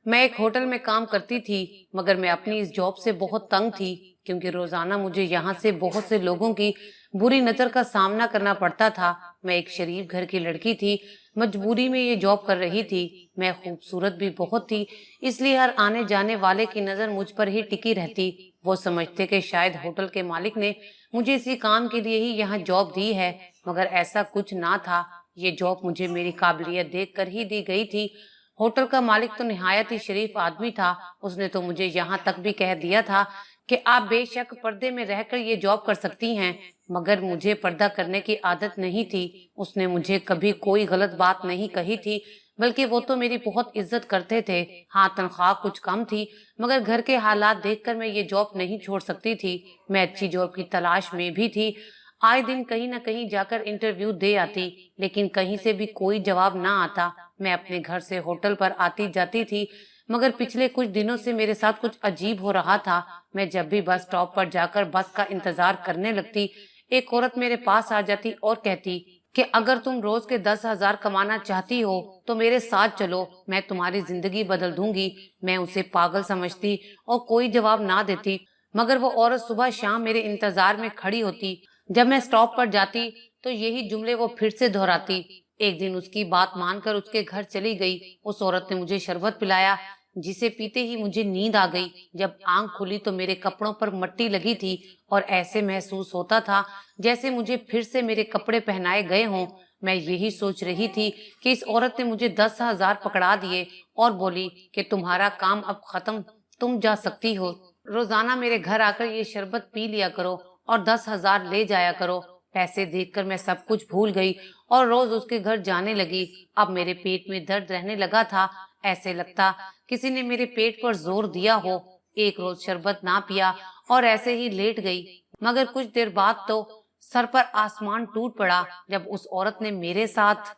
मैं एक होटल में काम करती थी, मगर मैं अपनी इस जॉब से बहुत तंग थी, क्योंकि रोजाना मुझे यहाँ से बहुत से लोगों की बुरी नजर का सामना करना पड़ता था। मैं एक शरीफ घर की लड़की थी, मजबूरी में ये जॉब कर रही थी। मैं खूबसूरत भी बहुत थी, इसलिए हर आने जाने वाले की नजर मुझ पर ही टिकी रहती। वो समझते कि शायद होटल के मालिक ने मुझे इसी काम के लिए ही यहाँ जॉब दी है, मगर ऐसा कुछ ना था। ये जॉब मुझे मेरी काबिलियत देख कर ही दी गई थी। होटल का मालिक तो निहायत ही शरीफ आदमी था। उसने तो मुझे यहाँ तक भी कह दिया था कि आप बेशक पर्दे में रहकर ये जॉब कर सकती हैं, मगर मुझे पर्दा करने की आदत नहीं थी। उसने मुझे कभी कोई गलत बात नहीं कही थी, बल्कि वो तो मेरी बहुत इज्जत करते थे। हाँ, तनख्वाह कुछ कम थी, मगर घर के हालात देखकर मैं ये जॉब नहीं छोड़ सकती थी। मैं अच्छी जॉब की तलाश में भी थी। आए दिन कहीं ना कहीं जाकर इंटरव्यू दे आती, लेकिन कहीं से भी कोई जवाब ना आता। मैं अपने घर से होटल पर आती जाती थी, मगर पिछले कुछ दिनों से मेरे साथ कुछ अजीब हो रहा था। मैं जब भी बस स्टॉप पर जाकर बस का इंतजार करने लगती, एक औरत मेरे पास आ जाती और कहती कि अगर तुम रोज के 10,000 कमाना चाहती हो तो मेरे साथ चलो, मैं तुम्हारी जिंदगी बदल दूंगी। मैं उसे पागल समझती और कोई जवाब ना देती, मगर वो औरत सुबह शाम मेरे इंतजार में खड़ी होती। जब मैं स्टॉप पर जाती तो यही जुमले वो फिर से दोहराती। एक दिन उसकी बात मानकर उसके घर चली गई। उस औरत ने मुझे शरबत पिलाया, जिसे पीते ही मुझे नींद आ गई। जब आंख खुली तो मेरे कपड़ों पर मट्टी लगी थी और ऐसे महसूस होता था जैसे मुझे फिर से मेरे कपड़े पहनाए गए हों। मैं यही सोच रही थी कि इस औरत ने मुझे 10,000 पकड़ा दिए और बोली कि तुम्हारा काम अब खत्म, तुम जा सकती हो। रोजाना मेरे घर आकर ये शरबत पी लिया करो और 10,000 ले जाया करो। पैसे देखकर मैं सब कुछ भूल गई और रोज उसके घर जाने लगी। अब मेरे पेट में दर्द रहने लगा था, ऐसे लगता किसी ने मेरे पेट पर जोर दिया हो। एक रोज शरबत ना पिया और ऐसे ही लेट गई, मगर कुछ देर बाद तो सर पर आसमान टूट पड़ा जब उस औरत ने मेरे साथ,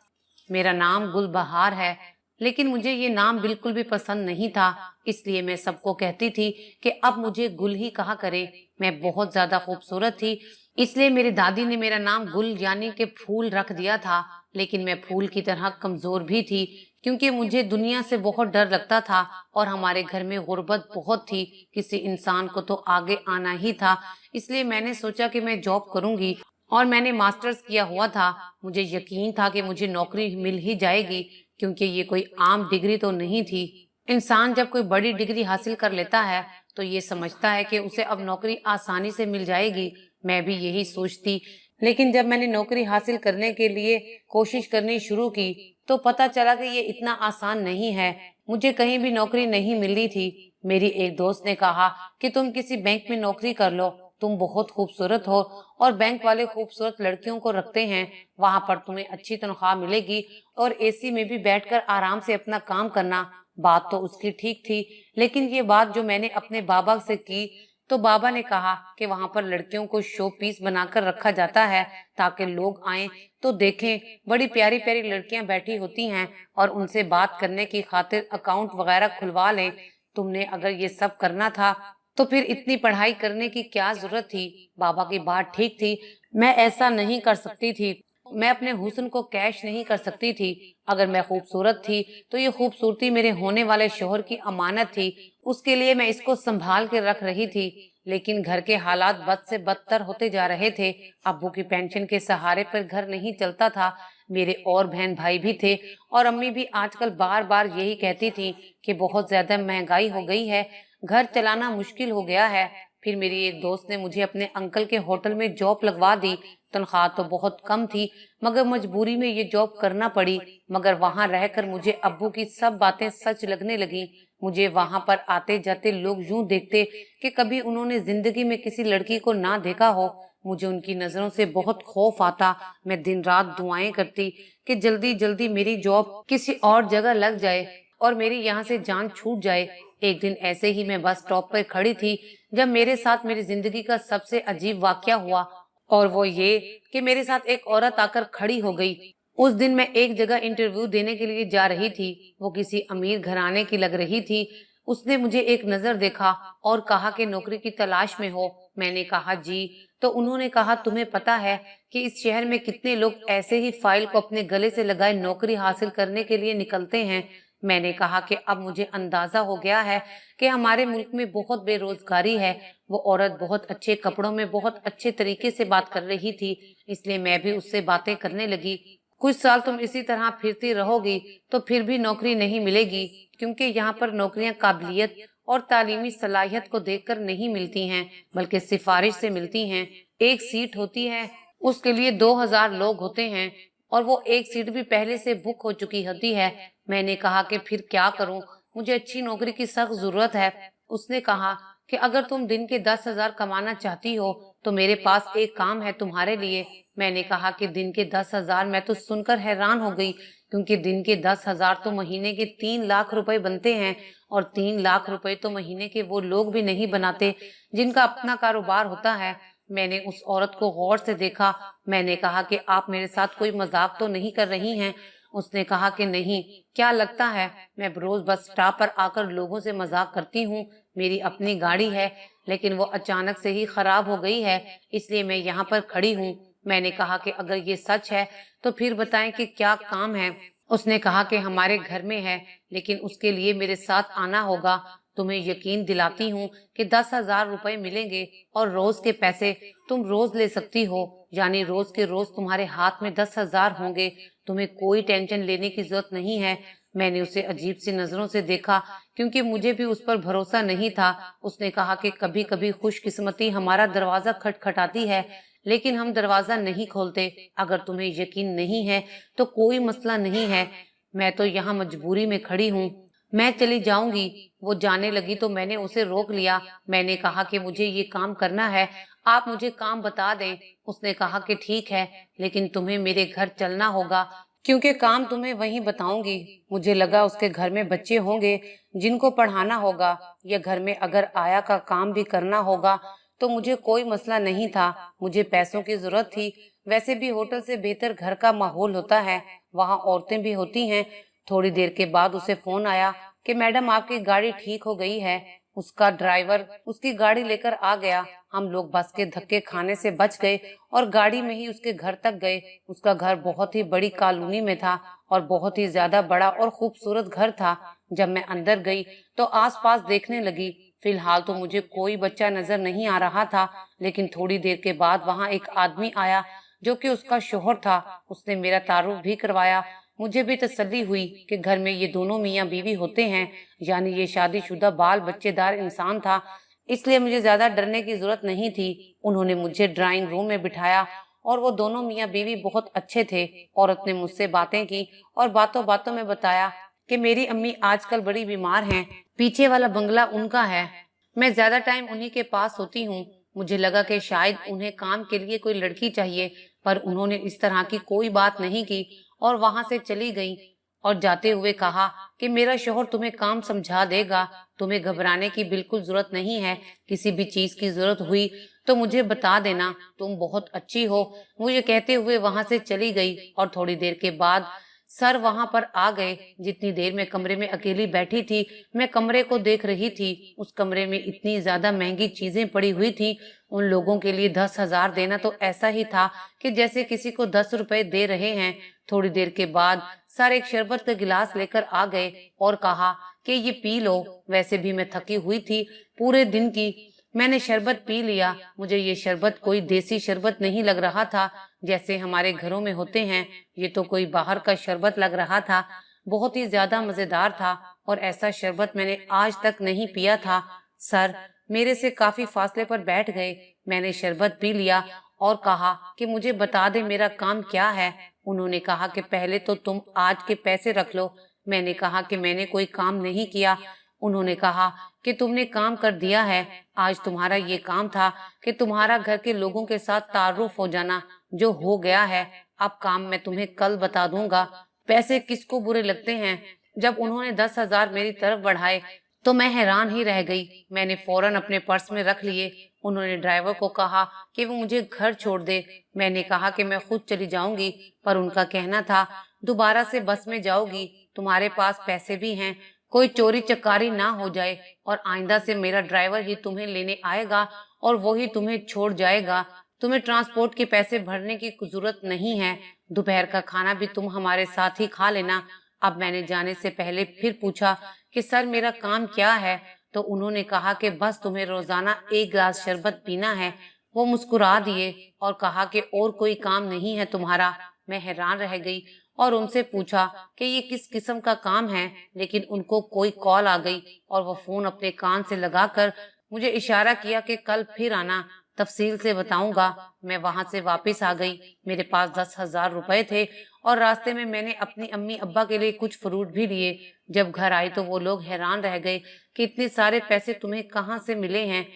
मेरा नाम गुलबहार है, लेकिन मुझे ये नाम बिल्कुल भी पसंद नहीं था, इसलिए मैं सबको कहती थी कि अब मुझे गुल ही कहा करे। मैं बहुत ज्यादा खूबसूरत थी, इसलिए मेरी दादी ने मेरा नाम गुल यानी कि फूल रख दिया था। लेकिन मैं फूल की तरह कमजोर भी थी, क्योंकि मुझे दुनिया से बहुत डर लगता था और हमारे घर में गुर्बत बहुत थी। किसी इंसान को तो आगे आना ही था, इसलिए मैंने सोचा कि मैं जॉब करूंगी और मैंने मास्टर्स किया हुआ था। मुझे यकीन था कि मुझे नौकरी मिल ही जाएगी, क्योंकि ये कोई आम डिग्री तो नहीं थी। इंसान जब कोई बड़ी डिग्री हासिल कर लेता है तो ये समझता है कि उसे अब नौकरी आसानी से मिल जाएगी। मैं भी यही सोचती, लेकिन जब मैंने नौकरी हासिल करने के लिए कोशिश करनी शुरू की तो पता चला कि ये इतना आसान नहीं है। मुझे कहीं भी नौकरी नहीं मिल रही थी। मेरी एक दोस्त ने कहा कि तुम किसी बैंक में नौकरी कर लो, तुम बहुत खूबसूरत हो और बैंक वाले खूबसूरत लड़कियों को रखते हैं। वहां पर तुम्हें अच्छी तनख्वाह मिलेगी और एसी में भी बैठकर आराम से अपना काम करना। बात तो उसकी ठीक थी, लेकिन ये बात जो मैंने अपने बाबा से की तो बाबा ने कहा कि वहां पर लड़कियों को शो पीस बनाकर रखा जाता है, ताकि लोग आए तो देखें बड़ी प्यारी प्यारी लड़कियां बैठी होती हैं और उनसे बात करने की खातिर अकाउंट वगैरह खुलवा लें। तुमने अगर ये सब करना था तो फिर इतनी पढ़ाई करने की क्या जरूरत थी। बाबा की बात ठीक थी, मैं ऐसा नहीं कर सकती थी। मैं अपने हुस्न को कैश नहीं कर सकती थी। अगर मैं खूबसूरत थी तो ये खूबसूरती मेरे होने वाले शोहर की अमानत थी, उसके लिए मैं इसको संभाल के रख रही थी। लेकिन घर के हालात बद से बदतर होते जा रहे थे। अब्बू की पेंशन के सहारे पर घर नहीं चलता था। मेरे और बहन भाई भी थे और अम्मी भी आजकल बार बार यही कहती थी कि बहुत ज्यादा महंगाई हो गई है, घर चलाना मुश्किल हो गया है। फिर मेरी एक दोस्त ने मुझे अपने अंकल के होटल में जॉब लगवा दी। तनख्वाह तो बहुत कम थी, मगर मजबूरी में ये जॉब करना पड़ी। मगर वहां रहकर मुझे अब्बू की सब बातें सच लगने लगी। मुझे वहां पर आते जाते लोग यूं देखते कि कभी उन्होंने जिंदगी में किसी लड़की को ना देखा हो। मुझे उनकी नजरों से बहुत खौफ आता। मैं दिन रात दुआएं करती कि जल्दी जल्दी मेरी जॉब किसी और जगह लग जाए और मेरी यहाँ से जान छूट जाए। एक दिन ऐसे ही मैं बस स्टॉप पर खड़ी थी जब मेरे साथ मेरी जिंदगी का सबसे अजीब वाकया हुआ, और वो ये कि मेरे साथ एक औरत आकर खड़ी हो गई। उस दिन मैं एक जगह इंटरव्यू देने के लिए जा रही थी। वो किसी अमीर घराने की लग रही थी। उसने मुझे एक नजर देखा और कहा कि नौकरी की तलाश में हो। मैंने कहा जी। तो उन्होंने कहा तुम्हें पता है कि इस शहर में कितने लोग ऐसे ही फाइल को अपने गले से लगाए नौकरी हासिल करने के लिए निकलते हैं। मैंने कहा कि अब मुझे अंदाजा हो गया है कि हमारे मुल्क में बहुत बेरोजगारी है। वो औरत बहुत अच्छे कपड़ों में बहुत अच्छे तरीके से बात कर रही थी, इसलिए मैं भी उससे बातें करने लगी। कुछ साल तुम इसी तरह फिरती रहोगी तो फिर भी नौकरी नहीं मिलेगी, क्योंकि यहाँ पर नौकरियां काबिलियत और तालीमी सलाहियत को देखकर नहीं मिलती हैं, बल्कि सिफारिश से मिलती हैं। एक सीट होती है, उसके लिए 2000 लोग होते हैं और वो एक सीट भी पहले से बुक हो चुकी होती है। मैंने कहा कि फिर क्या करूं, मुझे अच्छी नौकरी की सख्त जरूरत है। उसने कहा कि अगर तुम दिन के 10,000 कमाना चाहती हो तो मेरे पास एक काम है तुम्हारे लिए। मैंने कहा कि दिन के 10,000? मैं तो सुनकर हैरान हो गई, क्योंकि दिन के 10,000 तो महीने के 3 लाख रुपए बनते हैं, और 3 लाख रुपए तो महीने के वो लोग भी नहीं बनाते जिनका अपना कारोबार होता है। मैंने उस औरत को गौर से देखा। मैंने कहा कि आप मेरे साथ कोई मजाक तो नहीं कर रही हैं? उसने कहा कि नहीं, क्या लगता है मैं रोज बस स्टॉप पर आकर लोगों से मजाक करती हूँ? मेरी अपनी गाड़ी है, लेकिन वो अचानक से ही खराब हो गई है, इसलिए मैं यहाँ पर खड़ी हूँ। मैंने कहा कि अगर ये सच है तो फिर बताएं कि क्या काम है। उसने कहा कि हमारे घर में है, लेकिन उसके लिए मेरे साथ आना होगा। तुम्हें यकीन दिलाती हूँ कि 10,000 रुपए मिलेंगे और रोज के पैसे तुम रोज ले सकती हो, यानी रोज के रोज तुम्हारे हाथ में 10,000 होंगे। तुम्हें कोई टेंशन लेने की जरूरत नहीं है। मैंने उसे अजीब सी नजरों से देखा, क्योंकि मुझे भी उस पर भरोसा नहीं था। उसने कहा कि कभी कभी खुशकिस्मती हमारा दरवाजा खटखटाती है, लेकिन हम दरवाजा नहीं खोलते। अगर तुम्हें यकीन नहीं है तो कोई मसला नहीं है, मैं तो यहाँ मजबूरी में खड़ी हूँ, मैं चली जाऊंगी। वो जाने लगी तो मैंने उसे रोक लिया। मैंने कहा कि मुझे ये काम करना है, आप मुझे काम बता दें। उसने कहा कि ठीक है, लेकिन तुम्हें मेरे घर चलना होगा, क्योंकि काम तुम्हें वहीं बताऊंगी। मुझे लगा उसके घर में बच्चे होंगे जिनको पढ़ाना होगा, या घर में अगर आया का काम भी करना होगा तो मुझे कोई मसला नहीं था। मुझे पैसों की जरूरत थी। वैसे भी होटल से बेहतर घर का माहौल होता है, वहाँ औरतें भी होती हैं। थोड़ी देर के बाद उसे फोन आया कि मैडम आपकी गाड़ी ठीक हो गई है। उसका ड्राइवर उसकी गाड़ी लेकर आ गया। हम लोग बस के धक्के खाने से बच गए और गाड़ी में ही उसके घर तक गए। उसका घर बहुत ही बड़ी कॉलोनी में था और बहुत ही ज्यादा बड़ा और खूबसूरत घर था। जब मैं अंदर गई तो आसपास देखने लगी। फिलहाल तो मुझे कोई बच्चा नजर नहीं आ रहा था, लेकिन थोड़ी देर के बाद वहाँ एक आदमी आया जो कि उसका शोहर था। उसने मेरा तारुफ भी करवाया। मुझे भी तसल्ली हुई कि घर में ये दोनों मियाँ बीवी होते हैं, यानी ये शादीशुदा बाल बच्चेदार इंसान था, इसलिए मुझे ज्यादा डरने की जरूरत नहीं थी। उन्होंने मुझे ड्राइंग रूम में बिठाया और वो दोनों मियाँ बीवी बहुत अच्छे थे। औरत ने मुझसे बातें की और बातों बातों में बताया कि मेरी अम्मी आजकल बड़ी बीमार हैं, पीछे वाला बंगला उनका है, मैं ज्यादा टाइम उन्हीं के पास होती हूँ। मुझे लगा कि शायद उन्हें काम के लिए कोई लड़की चाहिए, पर उन्होंने इस तरह की कोई बात नहीं की और वहां से चली गई। और जाते हुए कहा कि मेरा शोहर तुम्हें काम समझा देगा, तुम्हें घबराने की बिल्कुल जरूरत नहीं है। किसी भी चीज की जरूरत हुई तो मुझे बता देना, तुम बहुत अच्छी हो। मुझे कहते हुए वहां से चली गई और थोड़ी देर के बाद सर वहां पर आ गए। जितनी देर मैं कमरे में अकेली बैठी थी, मैं कमरे को देख रही थी। उस कमरे में इतनी ज्यादा महंगी चीजें पड़ी हुई थी। उन लोगों के लिए 10,000 देना तो ऐसा ही था कि जैसे किसी को 10 रुपए दे रहे हैं। थोड़ी देर के बाद सर एक शरबत का गिलास लेकर आ गए और कहा कि ये पी लो। वैसे भी मैं थकी हुई थी पूरे दिन की। मैंने शरबत पी लिया। मुझे ये शरबत कोई देसी शरबत नहीं लग रहा था जैसे हमारे घरों में होते हैं, ये तो कोई बाहर का शरबत लग रहा था। बहुत ही ज्यादा मजेदार था और ऐसा शरबत मैंने आज तक नहीं पिया था। सर मेरे से काफी फासले पर बैठ गए। मैंने शरबत पी लिया और कहा कि मुझे बता दे मेरा काम क्या है। उन्होंने कहा कि पहले तो तुम आज के पैसे रख लो। मैंने कहा कि मैंने कोई काम नहीं किया। उन्होंने कहा कि तुमने काम कर दिया है। आज तुम्हारा ये काम था कि तुम्हारा घर के लोगों के साथ तारुफ हो जाना, जो हो गया है। अब काम मैं तुम्हें कल बता दूंगा। पैसे किसको बुरे लगते हैं। जब उन्होंने 10,000 मेरी तरफ बढ़ाए तो मैं हैरान ही रह गई। मैंने फौरन अपने पर्स में रख लिए। उन्होंने ड्राइवर को कहा कि वो मुझे घर छोड़ दे। मैंने कहा कि मैं खुद चली जाऊंगी, पर उनका कहना था दोबारा से बस में जाओगी, तुम्हारे पास पैसे भी हैं, कोई चोरी चकारी ना हो जाए, और आइंदा से मेरा ड्राइवर ही तुम्हें लेने आएगा और वो ही तुम्हें छोड़ जाएगा। तुम्हें ट्रांसपोर्ट के पैसे भरने की जरूरत नहीं है। दोपहर का खाना भी तुम हमारे साथ ही खा लेना। अब मैंने जाने से पहले फिर पूछा कि सर मेरा काम क्या है, तो उन्होंने कहा कि बस तुम्हें रोजाना 1 गिलास शरबत पीना है। वो मुस्कुरा दिए और कहा कि और कोई काम नहीं है तुम्हारा। मैं हैरान रह गई और उनसे पूछा कि ये किस किस्म का काम है, लेकिन उनको कोई कॉल आ गई और वो फोन अपने कान से लगाकर मुझे इशारा किया कि कल फिर आना, तफसील से बताऊंगा। मैं वहां से वापस आ गई। मेरे पास 10,000 रुपए थे और रास्ते में मैंने अपनी अम्मी अब्बा के लिए कुछ फ्रूट भी लिए। जब घर आई तो वो लोग हैरान रह गए कि इतने सारे पैसे तुम्हें कहाँ से मिले हैं।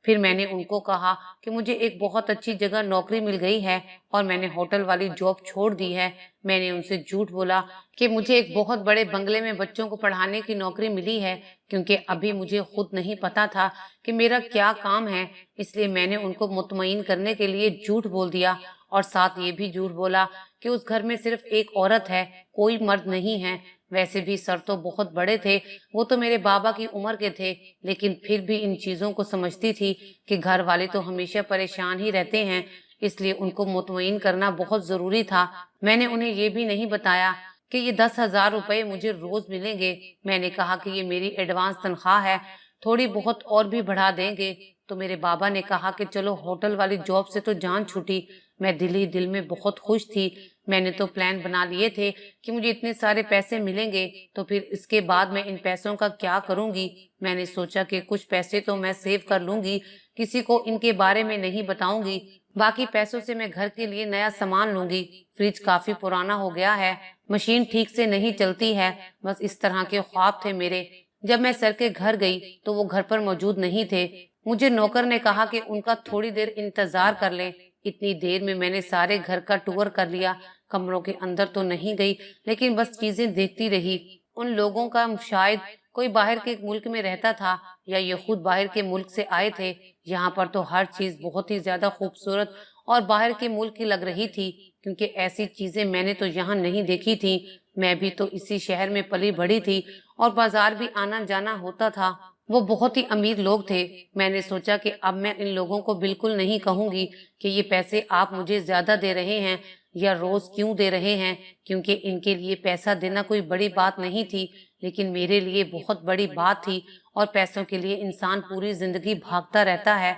फिर मैंने उनको कहा कि मुझे एक बहुत अच्छी जगह नौकरी मिल गई है और मैंने होटल वाली जॉब छोड़ दी है। मैंने उनसे झूठ बोला कि मुझे एक बहुत बड़े बंगले में बच्चों को पढ़ाने की नौकरी मिली है, क्योंकि अभी मुझे खुद नहीं पता था कि मेरा क्या काम है। इसलिए मैंने उनको मुतमईन करने के लिए झूठ बोल दिया और साथ ये भी झूठ बोला कि उस घर में सिर्फ एक औरत है, कोई मर्द नहीं है। वैसे भी सर तो बहुत बड़े थे, वो तो मेरे बाबा की उम्र के थे, लेकिन फिर भी इन चीजों को समझती थी कि घर वाले तो हमेशा परेशान ही रहते हैं, इसलिए उनको मुतमईन करना बहुत जरूरी था। मैंने उन्हें ये भी नहीं बताया कि ये 10,000 रुपए मुझे रोज मिलेंगे। मैंने कहा कि ये मेरी एडवांस तनख्वाह है, थोड़ी बहुत और भी बढ़ा देंगे। तो मेरे बाबा ने कहा कि चलो होटल वाली जॉब से तो जान छूटी। मैं दिल ही दिल में बहुत खुश थी। मैंने तो प्लान बना लिए थे कि मुझे इतने सारे पैसे मिलेंगे, तो फिर इसके बाद मैं इन पैसों का क्या करूंगी। मैंने सोचा कि कुछ पैसे तो मैं सेव कर लूंगी, किसी को इनके बारे में नहीं बताऊंगी। बाकी पैसों से मैं घर के लिए नया सामान लूंगी। फ्रिज काफी पुराना हो गया है, मशीन ठीक से नहीं चलती है। बस इस तरह के ख्वाब थे मेरे। जब मैं सर के घर गई तो वो घर पर मौजूद नहीं थे। मुझे नौकर ने कहा कि उनका थोड़ी देर इंतजार कर लें। इतनी देर में मैंने सारे घर का टूर कर लिया। कमरों के अंदर तो नहीं गई, लेकिन बस चीजें देखती रही। उन लोगों का शायद कोई बाहर के मुल्क में रहता था या ये खुद बाहर के मुल्क से आए थे। यहाँ पर तो हर चीज बहुत ही ज्यादा खूबसूरत और बाहर के मुल्क की लग रही थी, क्योंकि ऐसी चीजें मैंने तो यहाँ नहीं देखी थी। मैं भी तो इसी शहर में पली बढ़ी थी और बाजार भी आना जाना होता था। वो बहुत ही अमीर लोग थे। मैंने सोचा कि अब मैं इन लोगों को बिल्कुल नहीं कहूंगी कि ये पैसे आप मुझे ज्यादा दे रहे हैं या रोज क्यों दे रहे हैं, क्योंकि इनके लिए पैसा देना कोई बड़ी बात नहीं थी, लेकिन मेरे लिए बहुत बड़ी बात थी। और पैसों के लिए इंसान पूरी जिंदगी भागता रहता है।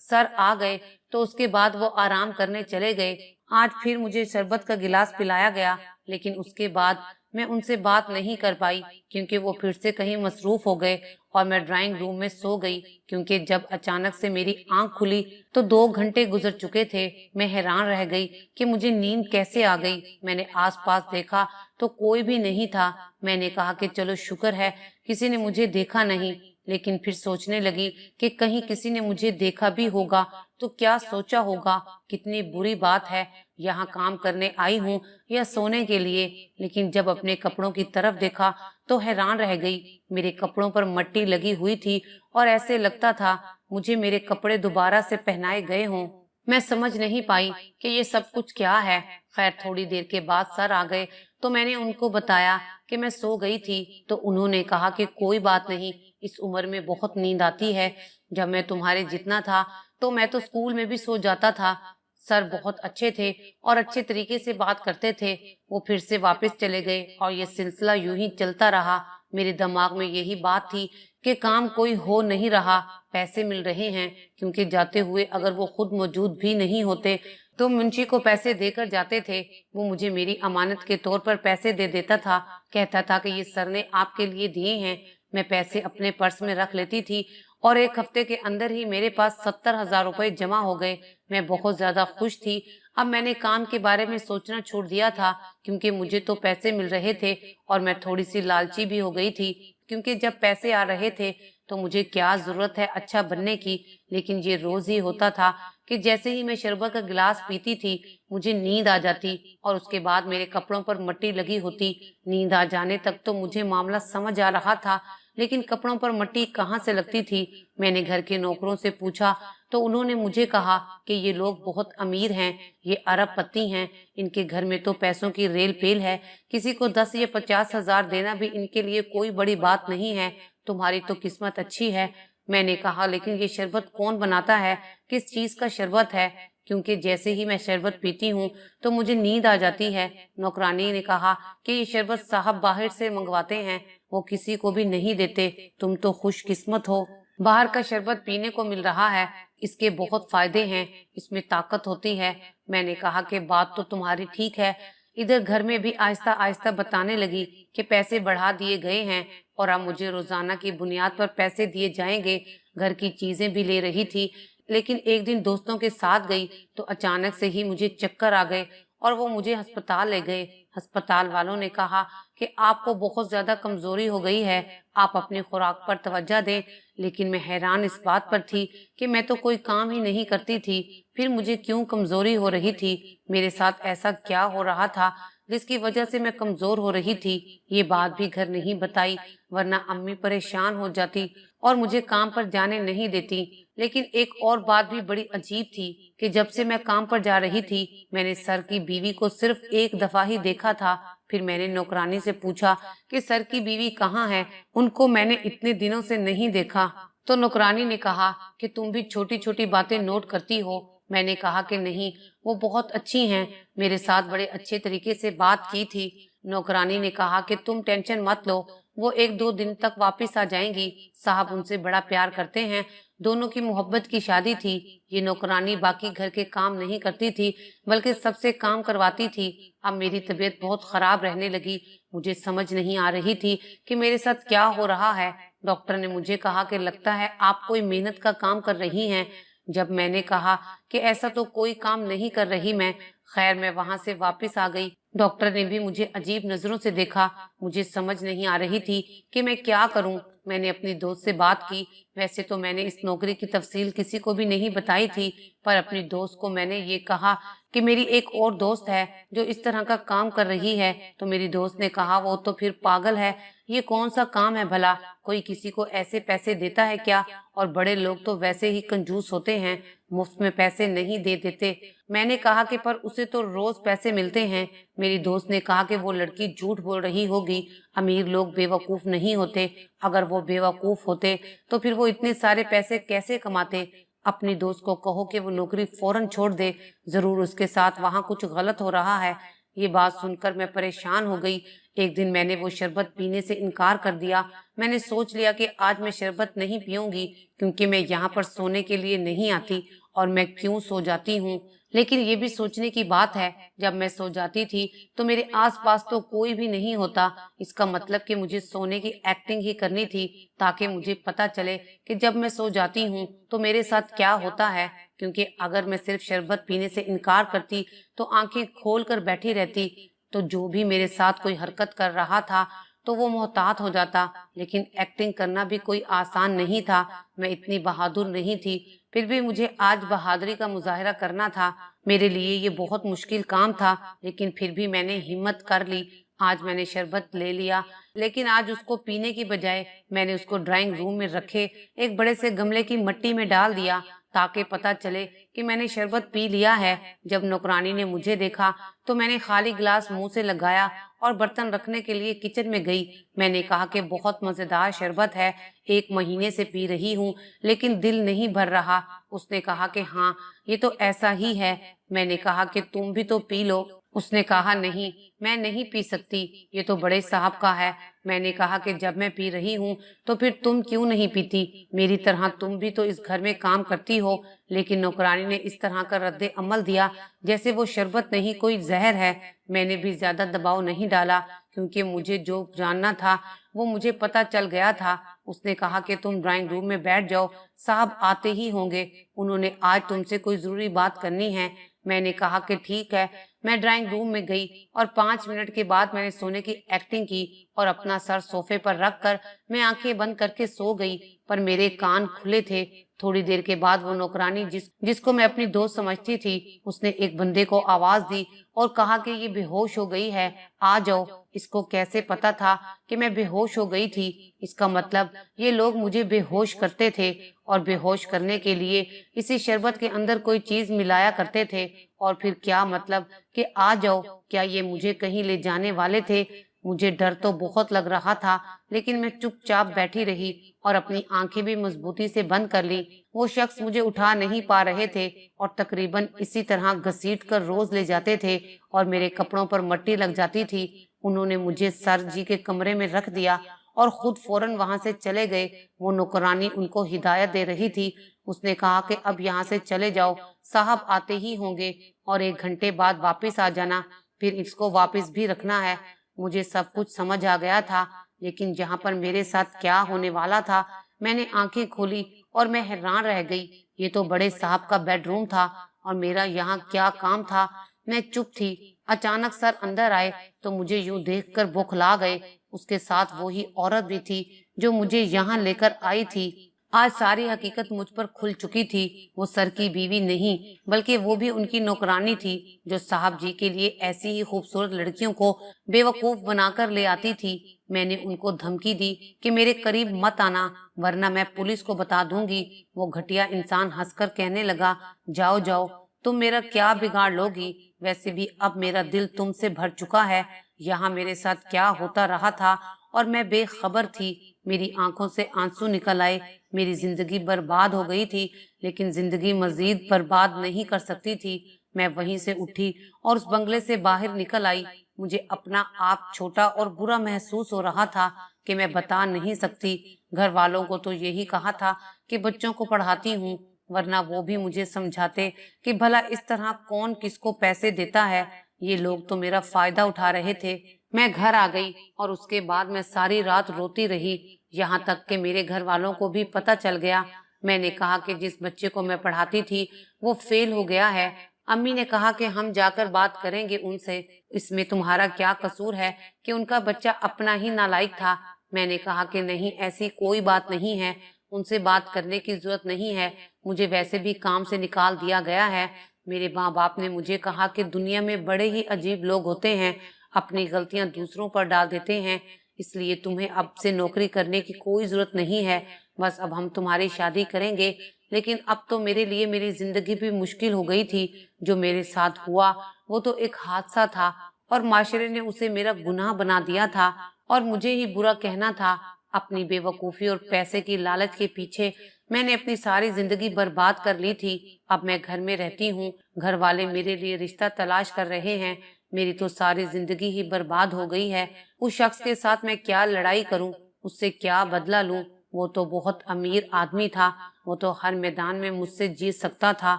सर आ गए तो उसके बाद वो आराम करने चले गए। आज फिर मुझे शरबत का गिलास पिलाया गया, लेकिन उसके बाद मैं उनसे बात नहीं कर पाई, क्योंकि वो फिर से कहीं मसरूफ हो गए और मैं ड्राइंग रूम में सो गई। क्योंकि जब अचानक से मेरी आंख खुली तो 2 घंटे गुजर चुके थे। मैं हैरान रह गई कि मुझे नींद कैसे आ गई। मैंने आसपास देखा तो कोई भी नहीं था। मैंने कहा कि चलो शुक्र है किसी ने मुझे देखा नहीं, लेकिन फिर सोचने लगी कि कहीं किसी ने मुझे देखा भी होगा तो क्या सोचा होगा। कितनी बुरी बात है, यहाँ काम करने आई हूँ या सोने के लिए। लेकिन जब अपने कपड़ों की तरफ देखा तो हैरान रह गई। मेरे कपड़ों पर मट्टी लगी हुई थी और ऐसे लगता था मुझे मेरे कपड़े दोबारा से पहनाए गए हों। मैं समझ नहीं पाई कि ये सब कुछ क्या है। खैर थोड़ी देर के बाद सर आ गए तो मैंने उनको बताया कि मैं सो गई थी। तो उन्होंने कहा कि कोई बात नहीं, इस उम्र में बहुत नींद आती है। जब मैं तुम्हारे जितना था तो मैं तो स्कूल में भी सो जाता था। सर बहुत अच्छे थे और अच्छे तरीके से बात करते थे। वो फिर से वापस चले गए और ये सिलसिला यूं ही चलता रहा। मेरे दिमाग में यही बात थी कि काम कोई हो नहीं रहा, पैसे मिल रहे हैं, क्योंकि जाते हुए अगर वो खुद मौजूद भी नहीं होते तो मुंशी को पैसे देकर जाते थे। वो मुझे मेरी अमानत के तौर पर पैसे दे देता था, कहता था कि ये सर ने आपके लिए दिए हैं। मैं पैसे अपने पर्स में रख लेती थी और 1 हफ्ते के अंदर ही मेरे पास 70,000 रुपए जमा हो गए। मैं बहुत ज्यादा खुश थी। अब मैंने काम के बारे में सोचना छोड़ दिया था, क्योंकि मुझे तो पैसे मिल रहे थे और मैं थोड़ी सी लालची भी हो गई थी, क्योंकि जब पैसे आ रहे थे तो मुझे क्या जरूरत है अच्छा बनने की। लेकिन ये रोज ही होता था कि जैसे ही मैं शरबत का गिलास पीती थी मुझे नींद आ जाती और उसके बाद मेरे कपड़ों पर मट्टी लगी होती। नींद आ जाने तक तो मुझे मामला समझ आ रहा था, लेकिन कपड़ों पर मट्टी कहाँ से लगती थी। मैंने घर के नौकरों से पूछा तो उन्होंने मुझे कहा कि ये लोग बहुत अमीर हैं, ये अरबपति हैं, इनके घर में तो पैसों की रेल पेल है, किसी को 10 या 50,000 देना भी इनके लिए कोई बड़ी बात नहीं है। तुम्हारी तो किस्मत अच्छी है। मैंने कहा लेकिन ये शरबत कौन बनाता है, किस चीज का शरबत है, क्योंकि जैसे ही मैं शरबत पीती हूँ तो मुझे नींद आ जाती है। नौकरानी ने कहा कि ये शरबत साहब बाहर से मंगवाते हैं, वो किसी को भी नहीं देते। तुम तो खुशकिस्मत हो, बाहर का शरबत पीने को मिल रहा है। इसके बहुत फायदे हैं, इसमें ताकत होती है। मैंने कहा कि बात तो तुम्हारी ठीक है। इधर घर में भी आहिस्ता आहिस्ता बताने लगी कि पैसे बढ़ा दिए गए हैं और अब मुझे रोजाना की बुनियाद पर पैसे दिए जाएंगे। घर की चीजें भी ले रही थी, लेकिन एक दिन दोस्तों के साथ गई तो अचानक से ही मुझे चक्कर आ गए और वो मुझे अस्पताल ले गए। अस्पताल वालों ने कहा कि आपको बहुत ज्यादा कमजोरी हो गई है, आप अपनी खुराक पर तवज्जो दें। लेकिन मैं हैरान इस बात पर थी कि मैं तो कोई काम ही नहीं करती थी, फिर मुझे क्यों कमजोरी हो रही थी? मेरे साथ ऐसा क्या हो रहा था जिसकी वजह से मैं कमजोर हो रही थी? ये बात भी घर नहीं बताई, वरना अम्मी परेशान हो जाती और मुझे काम पर जाने नहीं देती। लेकिन एक और बात भी बड़ी अजीब थी कि जब से मैं काम पर जा रही थी, मैंने सर की बीवी को सिर्फ एक दफा ही देखा था। फिर मैंने नौकरानी से पूछा कि सर की बीवी कहाँ है, उनको मैंने इतने दिनों से नहीं देखा। तो नौकरानी ने कहा कि तुम भी छोटी छोटी बातें नोट करती हो। मैंने कहा कि नहीं, वो बहुत अच्छी हैं, मेरे साथ बड़े अच्छे तरीके से बात की थी। नौकरानी ने कहा कि तुम टेंशन मत लो, वो एक दो दिन तक वापस आ जाएंगी, साहब उनसे बड़ा प्यार करते हैं, दोनों की मोहब्बत की शादी थी। ये नौकरानी बाकी घर के काम नहीं करती थी, बल्कि सबसे काम करवाती थी। अब मेरी तबीयत बहुत खराब रहने लगी, मुझे समझ नहीं आ रही थी कि मेरे साथ क्या हो रहा है। डॉक्टर ने मुझे कहा कि लगता है आप कोई मेहनत का काम कर रही हैं। जब मैंने कहा कि ऐसा तो कोई काम नहीं कर रही मैं, खैर मैं वहां से वापस आ गई। डॉक्टर ने भी मुझे अजीब नजरों से देखा, मुझे समझ नहीं आ रही थी कि मैं क्या करूं। मैंने अपनी दोस्त से बात की। वैसे तो मैंने इस नौकरी की तफसील किसी को भी नहीं बताई थी, पर अपनी दोस्त को मैंने ये कहा कि मेरी एक और दोस्त है जो इस तरह का काम कर रही है। तो मेरी दोस्त ने कहा वो तो फिर पागल है, ये कौन सा काम है भला, कोई किसी को ऐसे पैसे देता है क्या? और बड़े लोग तो वैसे ही कंजूस होते हैं, मुफ्त में पैसे नहीं दे देते। मैंने कहा कि पर उसे तो रोज पैसे मिलते हैं। मेरी दोस्त ने कहा कि वो लड़की झूठ बोल रही होगी, अमीर लोग बेवकूफ नहीं होते, अगर वो बेवकूफ होते तो फिर वो इतने सारे पैसे कैसे कमाते? अपनी दोस्त को कहो कि वो नौकरी फौरन छोड़ दे, जरूर उसके साथ वहाँ कुछ गलत हो रहा है। ये बात सुनकर मैं परेशान हो गई। एक दिन मैंने वो शरबत पीने से इनकार कर दिया। मैंने सोच लिया कि आज मैं शरबत नहीं पीऊंगी, क्योंकि मैं यहाँ पर सोने के लिए नहीं आती और मैं क्यों सो जाती हूँ। लेकिन ये भी सोचने की बात है, जब मैं सो जाती थी तो मेरे आसपास तो कोई भी नहीं होता। इसका मतलब कि मुझे सोने की एक्टिंग ही करनी थी, ताकि मुझे पता चले कि जब मैं सो जाती हूँ तो मेरे साथ क्या होता है। क्योंकि अगर मैं सिर्फ शरबत पीने से इनकार करती तो आंखें खोल कर बैठी रहती, तो जो भी मेरे साथ कोई हरकत कर रहा था तो वो मोहतात हो जाता। लेकिन एक्टिंग करना भी कोई आसान नहीं था, मैं इतनी बहादुर नहीं थी। फिर भी मुझे आज बहादुरी का मुजाहरा करना था। मेरे लिए ये बहुत मुश्किल काम था, लेकिन फिर भी मैंने हिम्मत कर ली। आज मैंने शरबत ले लिया, लेकिन आज उसको पीने की बजाय मैंने उसको ड्राइंग रूम में रखे एक बड़े से गमले की मिट्टी में डाल दिया, ताकि पता चले कि मैंने शरबत पी लिया है। जब नौकरानी ने मुझे देखा तो मैंने खाली गिलास मुंह से लगाया और बर्तन रखने के लिए किचन में गई। मैंने कहा कि बहुत मजेदार शरबत है, 1 महीने से पी रही हूँ, लेकिन दिल नहीं भर रहा। उसने कहा कि हाँ, ये तो ऐसा ही है। मैंने कहा कि तुम भी तो पी लो। उसने कहा नहीं, मैं नहीं पी सकती, ये तो बड़े साहब का है। मैंने कहा कि जब मैं पी रही हूँ तो फिर तुम क्यों नहीं पीती? मेरी तरह तुम भी तो इस घर में काम करती हो। लेकिन नौकरानी ने इस तरह का रद्द अमल दिया जैसे वो शरबत नहीं कोई जहर है। मैंने भी ज्यादा दबाव नहीं डाला, क्योंकि मुझे जो जानना था वो मुझे पता चल गया था। उसने कहा कि तुम ड्राइंग रूम में बैठ जाओ, साहब आते ही होंगे, उन्होंने आज तुमसे कोई जरूरी बात करनी है। मैंने कहा कि ठीक है। मैं ड्राइंग रूम में गई और 5 मिनट के बाद मैंने सोने की एक्टिंग की और अपना सर सोफे पर रखकर मैं आंखें बंद करके सो गई, पर मेरे कान खुले थे। थोड़ी देर के बाद वो नौकरानी जिसको मैं अपनी दोस्त समझती थी, उसने एक बंदे को आवाज दी और कहा कि ये बेहोश हो गई है, आ जाओ। इसको कैसे पता था कि मैं बेहोश हो गई थी? इसका मतलब ये लोग मुझे बेहोश करते थे और बेहोश करने के लिए इसी शरबत के अंदर कोई चीज मिलाया करते थे। और फिर क्या मतलब कि आ जाओ, क्या ये मुझे कहीं ले जाने वाले थे? मुझे डर तो बहुत लग रहा था, लेकिन मैं चुपचाप बैठी रही और अपनी आंखें भी मजबूती से बंद कर ली। वो शख्स मुझे उठा नहीं पा रहे थे और तकरीबन इसी तरह घसीट कर रोज ले जाते थे और मेरे कपड़ों पर मट्टी लग जाती थी। उन्होंने मुझे सर जी के कमरे में रख दिया और खुद फौरन वहां से चले गए। वो नौकरानी उनको हिदायत दे रही थी। उसने कहा कि अब यहाँ से चले जाओ, साहब आते ही होंगे और 1 घंटे बाद वापस आ जाना, फिर इसको वापस भी रखना है। मुझे सब कुछ समझ आ गया था, लेकिन जहाँ पर मेरे साथ क्या होने वाला था, मैंने आंखें खोली और मैं हैरान रह गई। ये तो बड़े साहब का बेडरूम था और मेरा यहाँ क्या काम था। मैं चुप थी। अचानक सर अंदर आए तो मुझे यूं देखकर बौखला गए। उसके साथ वो ही औरत भी थी जो मुझे यहाँ लेकर आई थी। आज सारी हकीकत मुझ पर खुल चुकी थी। वो सर की बीवी नहीं, बल्कि वो भी उनकी नौकरानी थी, जो साहब जी के लिए ऐसी ही खूबसूरत लड़कियों को बेवकूफ बनाकर ले आती थी। मैंने उनको धमकी दी कि मेरे करीब मत आना, वरना मैं पुलिस को बता दूंगी। वो घटिया इंसान हंसकर कहने लगा, जाओ जाओ, तुम मेरा क्या बिगाड़ लोगी? वैसे भी अब मेरा दिल तुमसे भर चुका है। यहाँ मेरे साथ क्या होता रहा था और मैं बेखबर थी। मेरी आंखों से आंसू निकल आए। मेरी जिंदगी बर्बाद हो गई थी, लेकिन जिंदगी मजीद बर्बाद नहीं कर सकती थी। मैं वहीं से उठी और उस बंगले से बाहर निकल आई। मुझे अपना आप छोटा और बुरा महसूस हो रहा था कि मैं बता नहीं सकती। घर वालों को तो यही कहा था कि बच्चों को पढ़ाती हूँ, वरना वो भी मुझे समझाते कि भला इस तरह कौन किसको पैसे देता है। ये लोग तो मेरा फायदा उठा रहे थे। मैं घर आ गई और उसके बाद मैं सारी रात रोती रही, यहाँ तक कि मेरे घर वालों को भी पता चल गया। मैंने कहा कि जिस बच्चे को मैं पढ़ाती थी वो फेल हो गया है। अम्मी ने कहा कि हम जाकर बात करेंगे उनसे। इसमें तुम्हारा क्या कसूर है कि उनका बच्चा अपना ही नालायक था। मैंने कहा कि नहीं, ऐसी कोई बात नहीं है, उनसे बात करने की जरूरत नहीं है, मुझे वैसे भी काम से निकाल दिया गया है। मेरे माँ बाप ने मुझे कहा कि दुनिया में बड़े ही अजीब लोग होते हैं, अपनी गलतियां दूसरों पर डाल देते हैं, इसलिए तुम्हें अब से नौकरी करने की कोई जरूरत नहीं है। बस अब हम तुम्हारी शादी करेंगे। लेकिन अब तो मेरे लिए मेरी जिंदगी भी मुश्किल हो गई थी। जो मेरे साथ हुआ वो तो एक हादसा था और माशरे ने उसे मेरा गुनाह बना दिया था और मुझे ही बुरा कहना था। अपनी बेवकूफ़ी और पैसे की लालच के पीछे मैंने अपनी सारी जिंदगी बर्बाद कर ली थी। अब मैं घर में रहती हूँ, घर वाले मेरे लिए रिश्ता तलाश कर रहे हैं। मेरी तो सारी जिंदगी ही बर्बाद हो गई है। उस शख्स के साथ मैं क्या लड़ाई करूं, उससे क्या बदला लूं? वो तो बहुत अमीर आदमी था, वो तो हर मैदान में मुझसे जीत सकता था।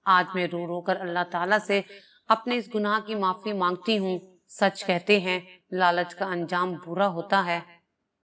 आज मैं रो रो कर अल्लाह ताला से अपने इस गुनाह की माफी मांगती हूँ। सच कहते हैं, लालच का अंजाम बुरा होता है।